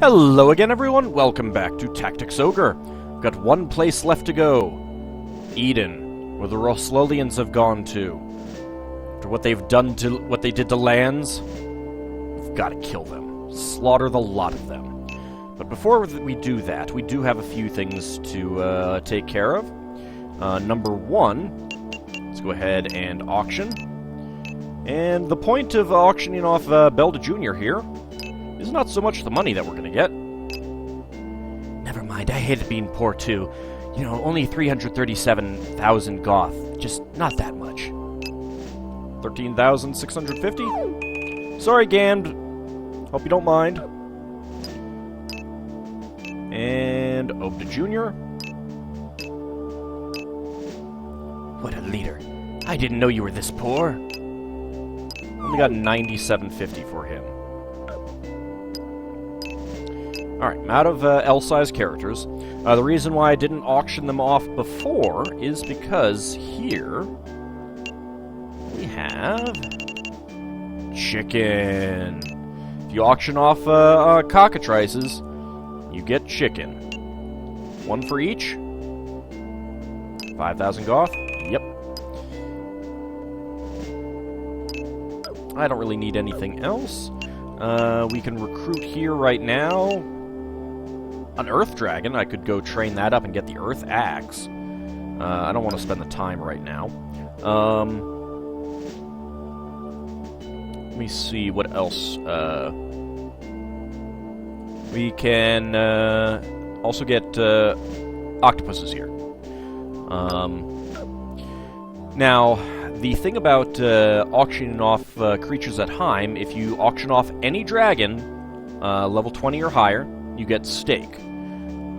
Hello again, everyone. Welcome back to Tactics Ogre. We've got one place left to go. Eden, where the Roslolians have gone to. After what they've done to what they did to lands, we've got to kill them. Slaughter the lot of them. But before we do that, we do have a few things to take care of. Number one, let's go ahead and auction. And the point of auctioning off Belda Jr. here is not so much the money that we're going to get. Never mind, I hated being poor too. You know, only 337,000 goth. Just not that much. 13,650? Sorry, Gand. Hope you don't mind. And Ogre Jr. What a leader. I didn't know you were this poor. Only got 9750 for him. Alright, I'm out of L-size characters. The reason why I didn't auction them off before is because here we have chicken. If you auction off cockatrices, you get chicken. One for each. 5,000 goth. Yep. I don't really need anything else. We can recruit here right now. An AuldDragon, I could go train that up and get the Earth Axe. I don't want to spend the time right now. Let me see what else. We can also get octopuses here. Now, the thing about auctioning off creatures at Heim, if you auction off any dragon, level 20 or higher, you get steak.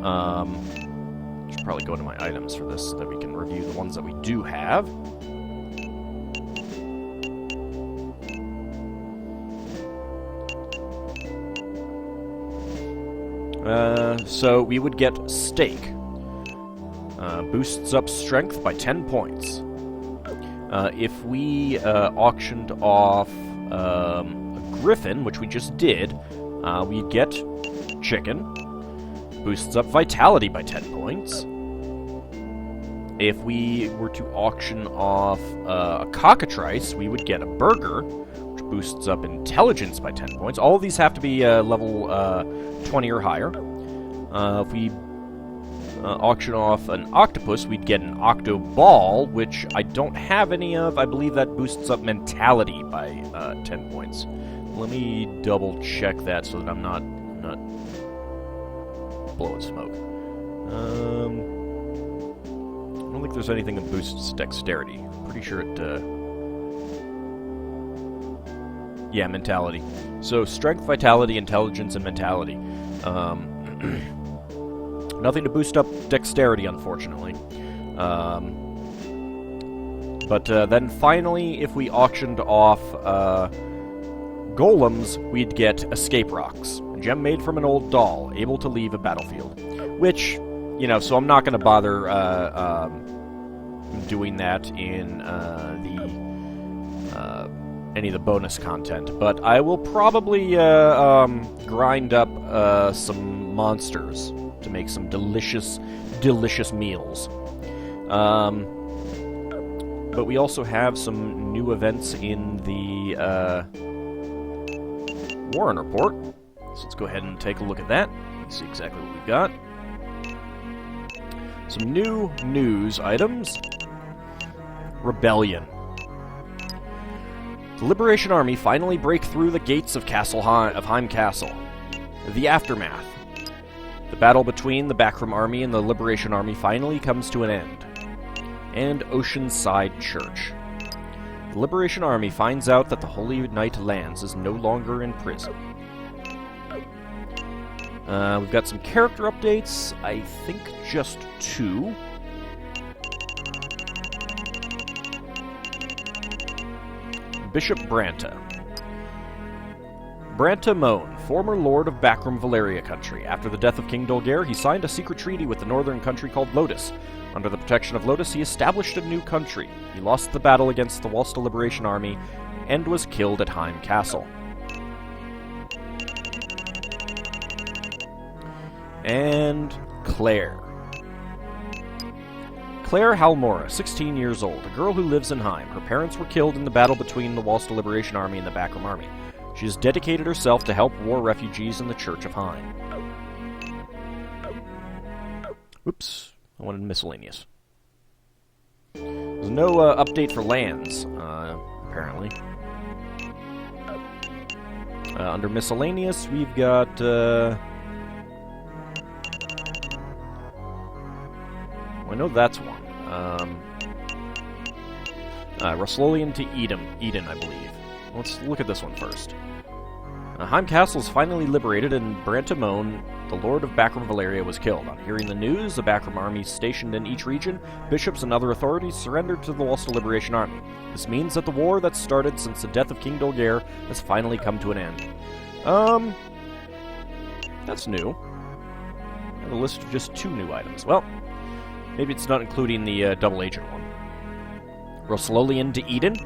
Should probably go to my items for this so that we can review the ones that we do have. So we would get steak. Boosts up strength by 10 points. If we auctioned off a griffin, which we just did, we'd get chicken. Boosts up vitality by 10 points. If we were to auction off a cockatrice, we would get a burger, which boosts up intelligence by 10 points. All of these have to be level 20 or higher. If we auction off an octopus, we'd get an octo ball, which I don't have any of. I believe that boosts up mentality by 10 points. Let me double check that so that I'm not blowing smoke. I don't think there's anything that boosts dexterity. I'm pretty sure it, yeah, mentality. So, strength, vitality, intelligence, and mentality. Nothing to boost up dexterity, unfortunately. But then finally, if we auctioned off golems, we'd get escape rocks. A gem made from an old doll, able to leave a battlefield. Which, you know, so I'm not going to bother doing that in any of the bonus content. But I will probably grind up some monsters to make some delicious, delicious meals. But we also have some new events in the Warren Report. So let's go ahead and take a look at that. Let's see exactly what we've got. Some new news items. Rebellion. The Liberation Army finally break through the gates of Heim Castle. The aftermath. The battle between the Backroom Army and the Liberation Army finally comes to an end. And Oceanside Church. The Liberation Army finds out that the Holy Knight Lands is no longer in prison. We've got some character updates. I think just 2. Bishop Branta. Branta Moan, former lord of Backroom Valeria country. After the death of King Dolgare, he signed a secret treaty with the northern country called Lotus. Under the protection of Lotus, he established a new country. He lost the battle against the Walsta Liberation Army and was killed at Heim Castle. And Claire. Claire Halmora, 16 years old, a girl who lives in Heim. Her parents were killed in the battle between the Walster Liberation Army and the Backroom Army. She has dedicated herself to help war refugees in the Church of Heim. Oops, I wanted miscellaneous. There's no update for lands, apparently. Under miscellaneous, we've got... I know that's one. Roslolian to Eden, I believe. Let's look at this one first. Heim Castle is finally liberated, and Brantamone, the Lord of Backroom Valeria, was killed. On hearing the news, the Backroom armies stationed in each region, bishops and other authorities surrendered to the Walster Liberation Army. This means that the war that started since the death of King Dolgair has finally come to an end. That's new. I have a list of just 2 new items. Well, maybe it's not including the double agent one. Roslolian to Eden.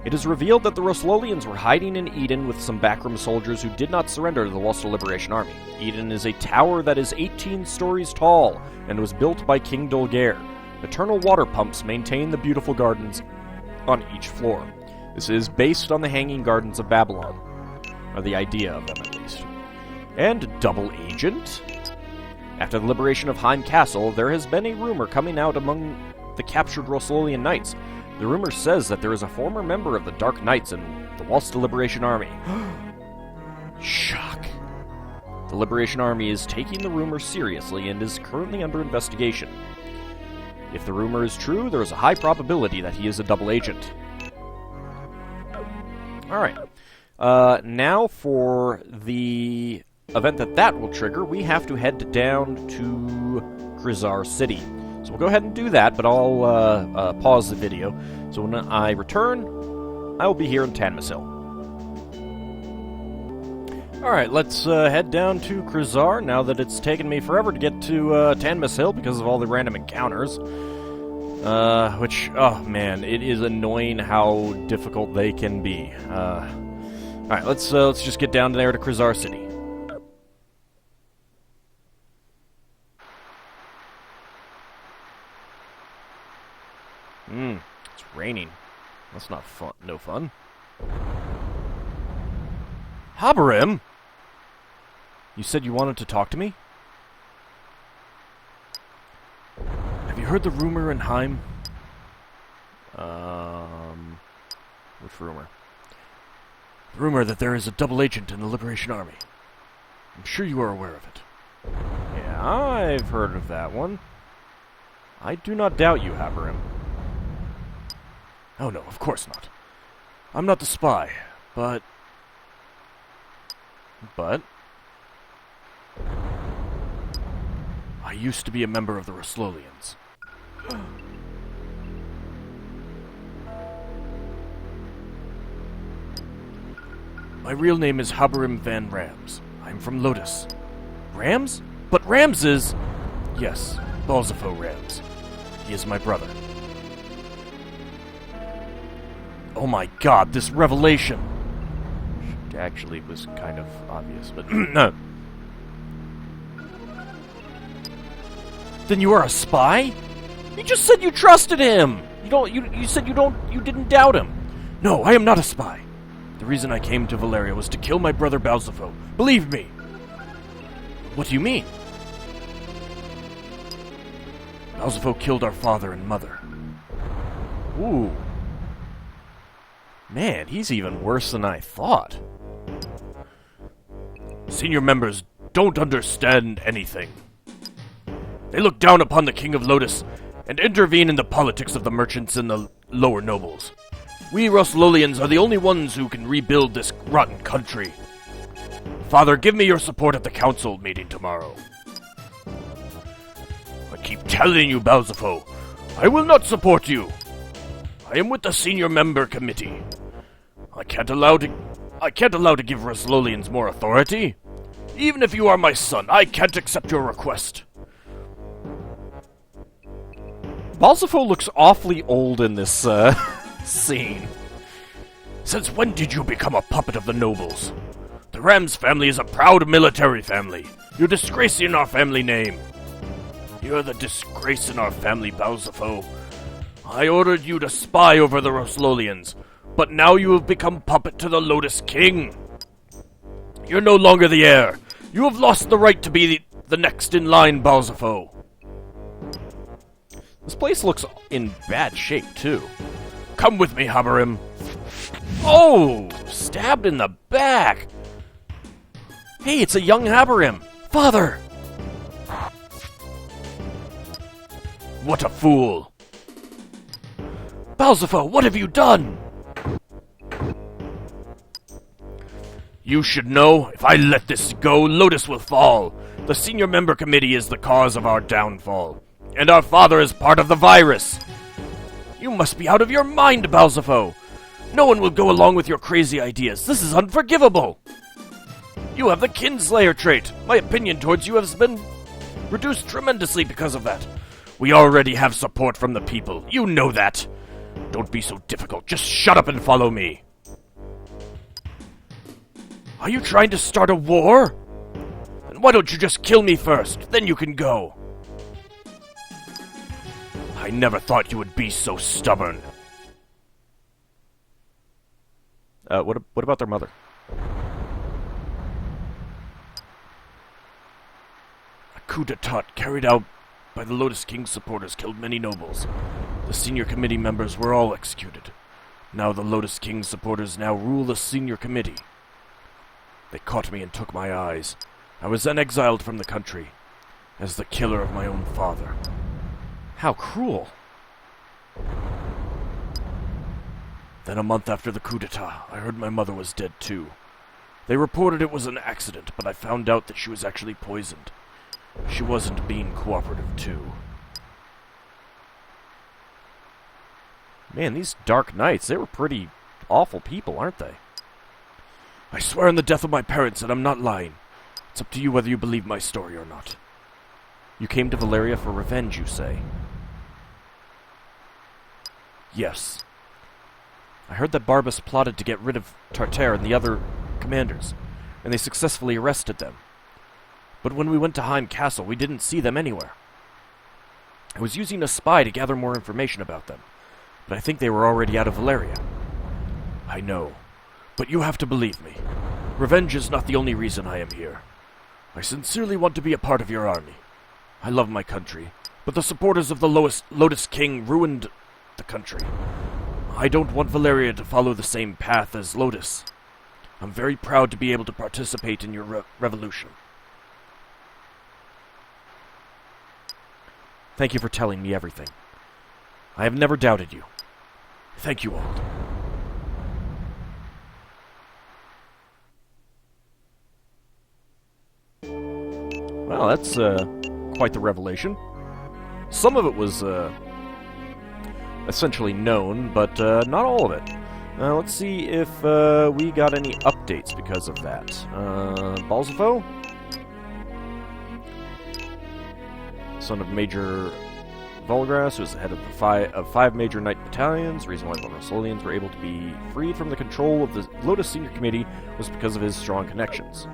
It is revealed that the Roslolians were hiding in Eden with some backroom soldiers who did not surrender to the Walster Liberation Army. Eden is a tower that is 18 stories tall and was built by King Dolgair. Eternal water pumps maintain the beautiful gardens on each floor. This is based on the Hanging Gardens of Babylon, or the idea of them at least. And double agent? After the liberation of Heim Castle, there has been a rumor coming out among the captured Roslolian knights. The rumor says that there is a former member of the Dark Knights in the Walster Liberation Army. Shock. The Liberation Army is taking the rumor seriously and is currently under investigation. If the rumor is true, there is a high probability that he is a double agent. Alright. Now for the event that will trigger, we have to head down to Grizar City. So we'll go ahead and do that, but I'll pause the video. So when I return, I will be here in Tanmas Hill. Alright, let's head down to Grizar, now that it's taken me forever to get to Tanmas Hill because of all the random encounters. Which, oh man, it is annoying how difficult they can be. Alright, let's just get down there to Grizar City. It's raining. That's not fun. No fun. Haberem? You said you wanted to talk to me? Have you heard the rumor in Heim? Which rumor? The rumor that there is a double agent in the Liberation Army. I'm sure you are aware of it. Yeah, I've heard of that one. I do not doubt you, Haberem. Oh no, of course not. I'm not the spy, but... I used to be a member of the Roslolians. My real name is Haberem van Rams. I'm from Lotus. Rams? But Rams is... Yes, Balzafo Rams. He is my brother. Oh my god, this revelation! Which actually was kind of obvious, but no. Then you are a spy? You just said you trusted him! You said you didn't doubt him. No, I am not a spy. The reason I came to Valeria was to kill my brother Balzafo. Believe me! What do you mean? Balzafo killed our father and mother. Ooh. Man, he's even worse than I thought. Senior members don't understand anything. They look down upon the King of Lotus and intervene in the politics of the merchants and the lower nobles. We Roslolians are the only ones who can rebuild this rotten country. Father, give me your support at the council meeting tomorrow. I keep telling you, Balzafo, I will not support you. I am with the senior member committee. I can't allow to give Roslolians more authority. Even if you are my son, I can't accept your request. Balzafo looks awfully old in this scene. Since when did you become a puppet of the nobles? The Rams family is a proud military family. You're disgracing our family name. You're the disgrace in our family, Balzafo. I ordered you to spy over the Roslolians, but now you have become puppet to the Lotus King. You're no longer the heir. You have lost the right to be the next in line, Balzafo. This place looks in bad shape, too. Come with me, Haberem. Oh! Stabbed in the back! Hey, it's a young Haberem! Father! What a fool! Balzafo, what have you done? You should know, if I let this go, Lotus will fall. The senior member committee is the cause of our downfall. And our father is part of the virus. You must be out of your mind, Balzafo. No one will go along with your crazy ideas. This is unforgivable. You have the Kinslayer trait. My opinion towards you has been reduced tremendously because of that. We already have support from the people. You know that. Don't be so difficult. Just shut up and follow me. Are you trying to start a war? Then why don't you just kill me first? Then you can go. I never thought you would be so stubborn. What about their mother? A coup d'etat carried out by the Lotus King's supporters killed many nobles. The senior committee members were all executed. Now the Lotus King's supporters now rule the senior committee. They caught me and took my eyes. I was then exiled from the country as the killer of my own father. How cruel. Then a month after the coup d'etat, I heard my mother was dead too. They reported it was an accident, but I found out that she was actually poisoned. She wasn't being cooperative too. Man, these Dark Knights, they were pretty awful people, aren't they? I swear on the death of my parents that I'm not lying. It's up to you whether you believe my story or not. You came to Valeria for revenge, you say? Yes. I heard that Barbas plotted to get rid of Tartare and the other commanders, and they successfully arrested them. But when we went to Heim Castle, we didn't see them anywhere. I was using a spy to gather more information about them, but I think they were already out of Valeria. I know, but you have to believe me. Revenge is not the only reason I am here. I sincerely want to be a part of your army. I love my country, but the supporters of the Lotus King ruined the country. I don't want Valeria to follow the same path as Lotus. I'm very proud to be able to participate in your revolution. Thank you for telling me everything. I have never doubted you. Thank you, Old. Well, that's quite the revelation. Some of it was essentially known, but not all of it. Let's see if we got any updates because of that. Balzafo? Son of Major Volgras, who was the head of five major knight battalions. The reason why the Roslolians were able to be freed from the control of the Lotus Senior Committee was because of his strong connections.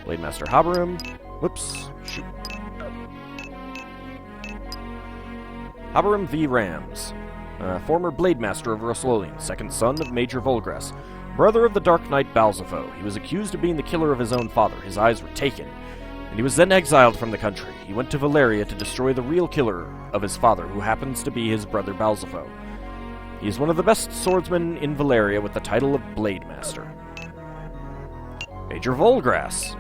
Blade Master Haberem. Whoops. Shoot. Haberem v. Rams. Former Blade Master of Roslolian, second son of Major Volgras, brother of the Dark Knight Balzafo. He was accused of being the killer of his own father. His eyes were taken, and he was then exiled from the country. He went to Valeria to destroy the real killer of his father, who happens to be his brother Balzafo. He is one of the best swordsmen in Valeria with the title of Blade Master. Major Volgras.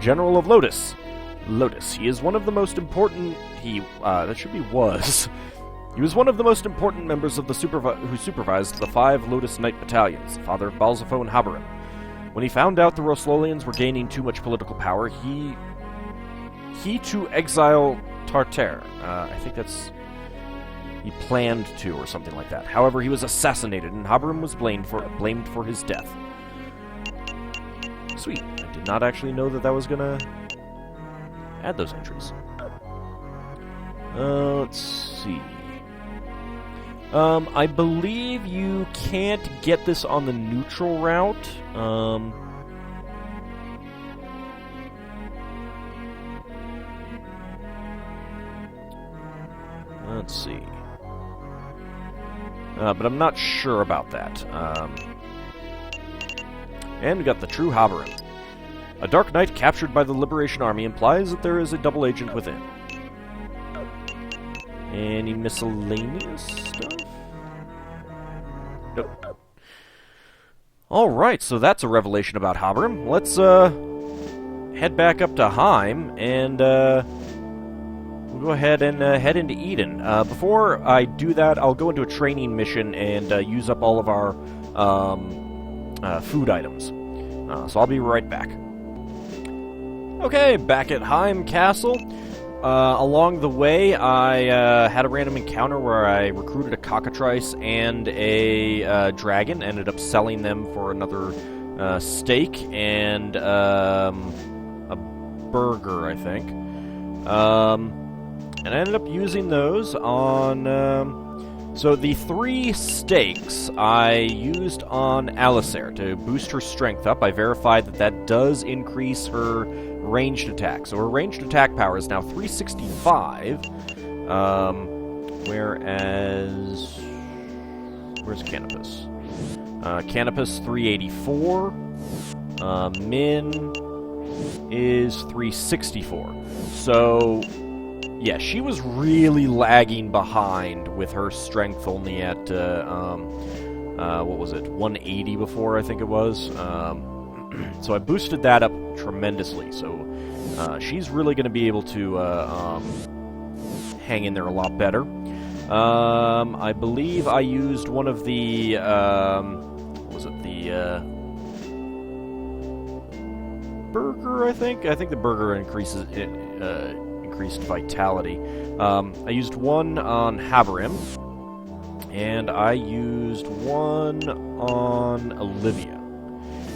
General of Lotus. He is one of the most important... that should be was. He was one of the most important members of the who supervised the 5 Lotus Knight battalions, father of Balzafo and Haberem. When he found out the Roslolians were gaining too much political power, he to exile Tartare. I think that's... He planned to, or something like that. However, he was assassinated, and Haberem was blamed for his death. Sweet. I did not actually know that was gonna add those entries. Let's see. I believe you can't get this on the neutral route. Let's see. But I'm not sure about that. And we got the true Haberem. A Dark Knight captured by the Liberation Army implies that there is a double agent within. Any miscellaneous stuff? Nope. Alright, so that's a revelation about Haberem. Let's, head back up to Heim, and, we'll go ahead and, head into Eden. Before I do that, I'll go into a training mission and, use up all of our, food items. So I'll be right back. Okay, back at Heim Castle. Along the way, I had a random encounter where I recruited a cockatrice and a dragon. Ended up selling them for another steak and a burger, I think. And I ended up using those on... So the 3 steaks I used on Alisair to boost her strength up. I verified that that does increase her ranged attack. So her ranged attack power is now 365, whereas... Where's Canopus? Canopus 384. Min is 364. So... yeah, she was really lagging behind with her strength only at, what was it, 180 before, I think it was. So I boosted that up tremendously, so she's really going to be able to hang in there a lot better. I believe I used one of the, what was it, the burger, I think? I think the burger increases it, increased vitality. I used one on Haberem, and I used one on Olivia.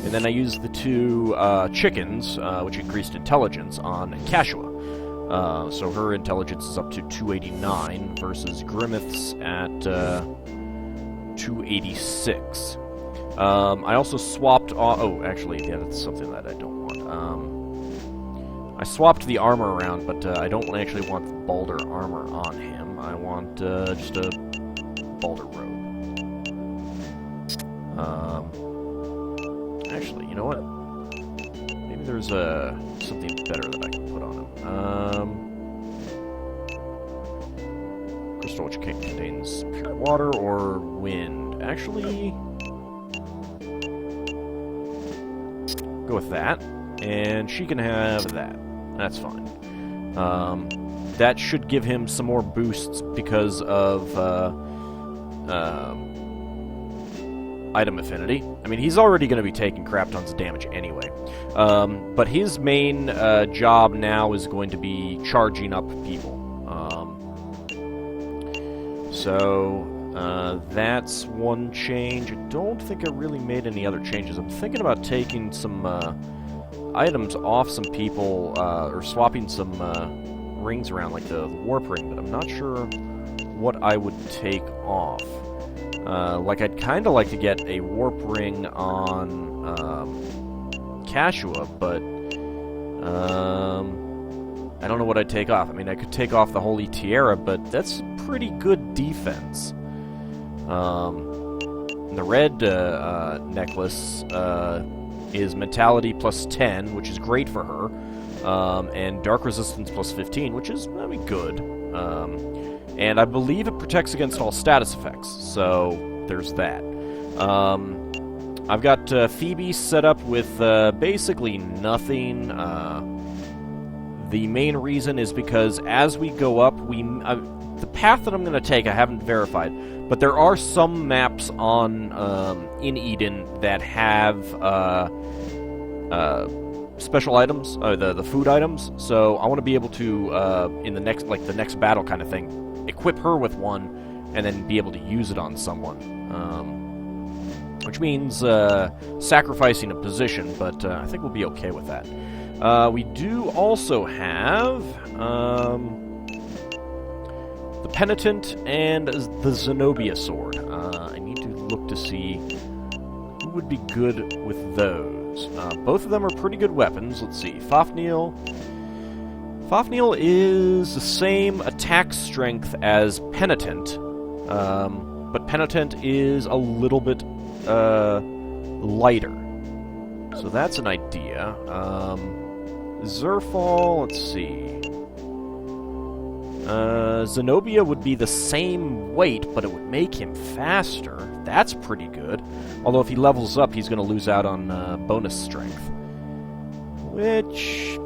And then I used the 2 chickens, which increased intelligence, on Ch.4. So her intelligence is up to 289 versus Grimmeth's at 286. I also swapped... oh, actually, yeah, that's something that I don't want. I swapped the armor around, but I don't actually want the Balder armor on him. I want just a Balder robe. Actually, you know what? Maybe there's something better that I can put on him. Crystal, which contains pure water or wind. Actually, go with that. And she can have that. That's fine. That should give him some more boosts because of item affinity. I mean, he's already going to be taking crap tons of damage anyway. But his main job now is going to be charging up people. So that's one change. I don't think I really made any other changes. I'm thinking about taking some... items off some people, or swapping some rings around, like the warp ring, but I'm not sure what I would take off. Like, I'd kind of like to get a warp ring on Ch.4, but I don't know what I'd take off. I mean, I could take off the Holy Tiara, but that's pretty good defense. The red necklace is mentality plus 10, which is great for her, and dark resistance plus 15, which is, I mean, good. And I believe it protects against all status effects, so there's that. I've got Phoebe set up with basically nothing. The main reason is because as we go up, the path that I'm going to take I haven't verified, but there are some maps on in Eden that have special items, the food items. So I want to be able to in the next battle kind of thing, equip her with one, and then be able to use it on someone. Which means sacrificing a position, but I think we'll be okay with that. We do also have the Penitent and the Zenobia sword. I need to look to see who would be good with those. Both of them are pretty good weapons. Let's see. Fafnir. Fafnir is the same attack strength as Penitent, but Penitent is a little bit lighter. So that's an idea. Zerfall, let's see. Zenobia would be the same weight, but it would make him faster. That's pretty good. Although if he levels up, he's going to lose out on bonus strength. Which...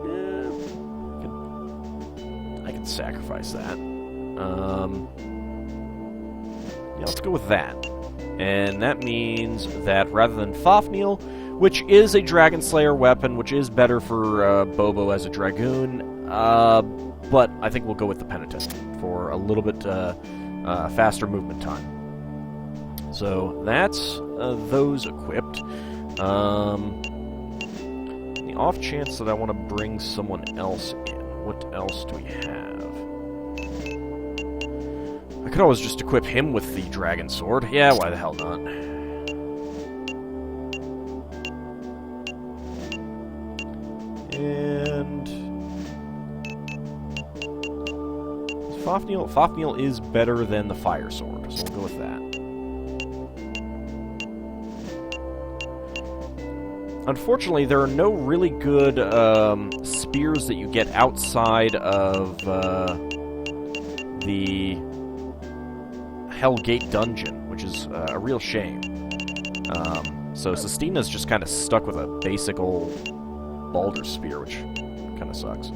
I can sacrifice that. Yeah, let's go with that. And that means that rather than Fafnir, which is a Dragon Slayer weapon, which is better for Bobo as a Dragoon, but I think we'll go with the Penitent for a little bit faster movement time. So that's those equipped. The off chance that I want to bring someone else in, what else do we have? I could always just equip him with the Dragon Sword. Yeah, why the hell not? And... Fafnir is better than the Fire Sword, so we'll go with that. Unfortunately, there are no really good spears that you get outside of the Hellgate dungeon, which is a real shame. So Sestina's just kind of stuck with a basic old Balder spear, which kind of sucks. Do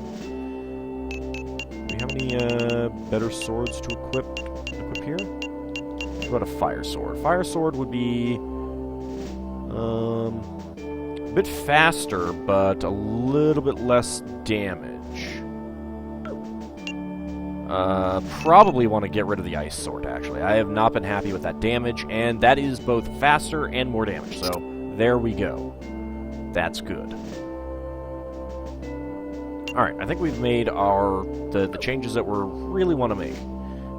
we have any better swords to equip here? What about a Fire Sword? Fire Sword would be a bit faster, but a little bit less damage. Probably want to get rid of the Ice Sword, actually. I have not been happy with that damage, and that is both faster and more damage, so there we go. That's good. Alright, I think we've made the changes that we really want to make.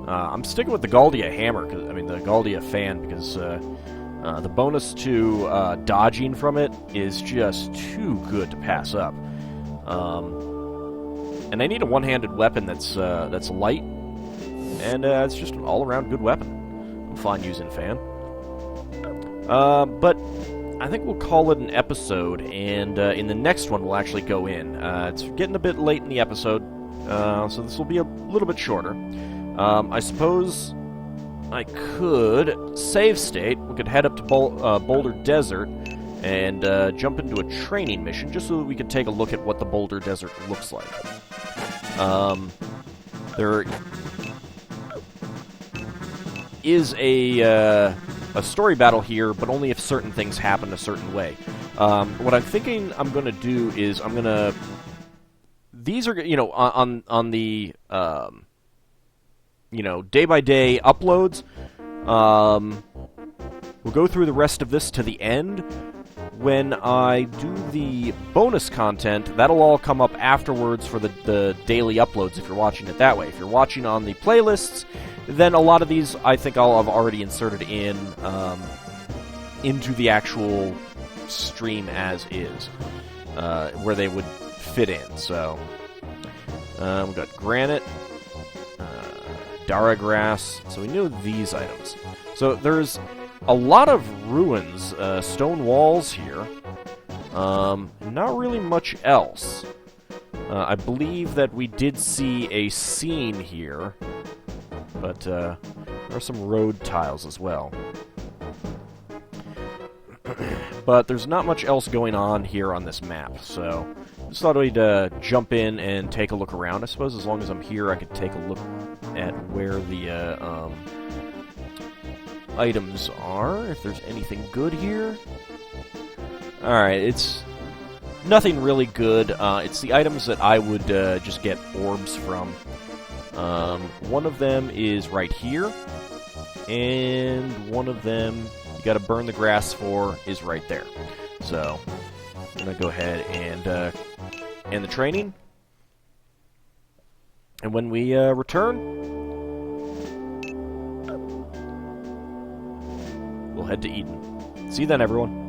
I'm sticking with the Galdia Hammer, the Galdia Fan, because the bonus to dodging from it is just too good to pass up. And I need a one-handed weapon that's light, and it's just an all-around good weapon. I'm fine using Fan. But I think we'll call it an episode, and in the next one we'll actually go in. It's getting a bit late in the episode, so this will be a little bit shorter. I suppose I could save state. We could head up to Boulder Desert and jump into a training mission, just so that we could take a look at what the Boulder Desert looks like. There is a story battle here, but only if certain things happen a certain way. What I'm thinking I'm going to do is I'm going to... These are, on the, day-by-day uploads, we'll go through the rest of this to the end. When I do the bonus content, that'll all come up afterwards for the daily uploads if you're watching it that way. If you're watching on the playlists, then a lot of these I think I'll have already inserted in into the actual stream as is, where they would fit in. So we've got granite, Dara grass, so we know these items. So there's a lot of ruins, stone walls here. Not really much else. I believe that we did see a scene here, but there are some road tiles as well. But there's not much else going on here on this map, so just thought we'd jump in and take a look around. I suppose as long as I'm here, I could take a look at where the items are, if there's anything good here. Alright, it's nothing really good. It's the items that I would just get orbs from. One of them is right here, and one of them you gotta burn the grass for is right there. So, I'm gonna go ahead and end the training. And when we return, we'll head to Eden. See you then, everyone.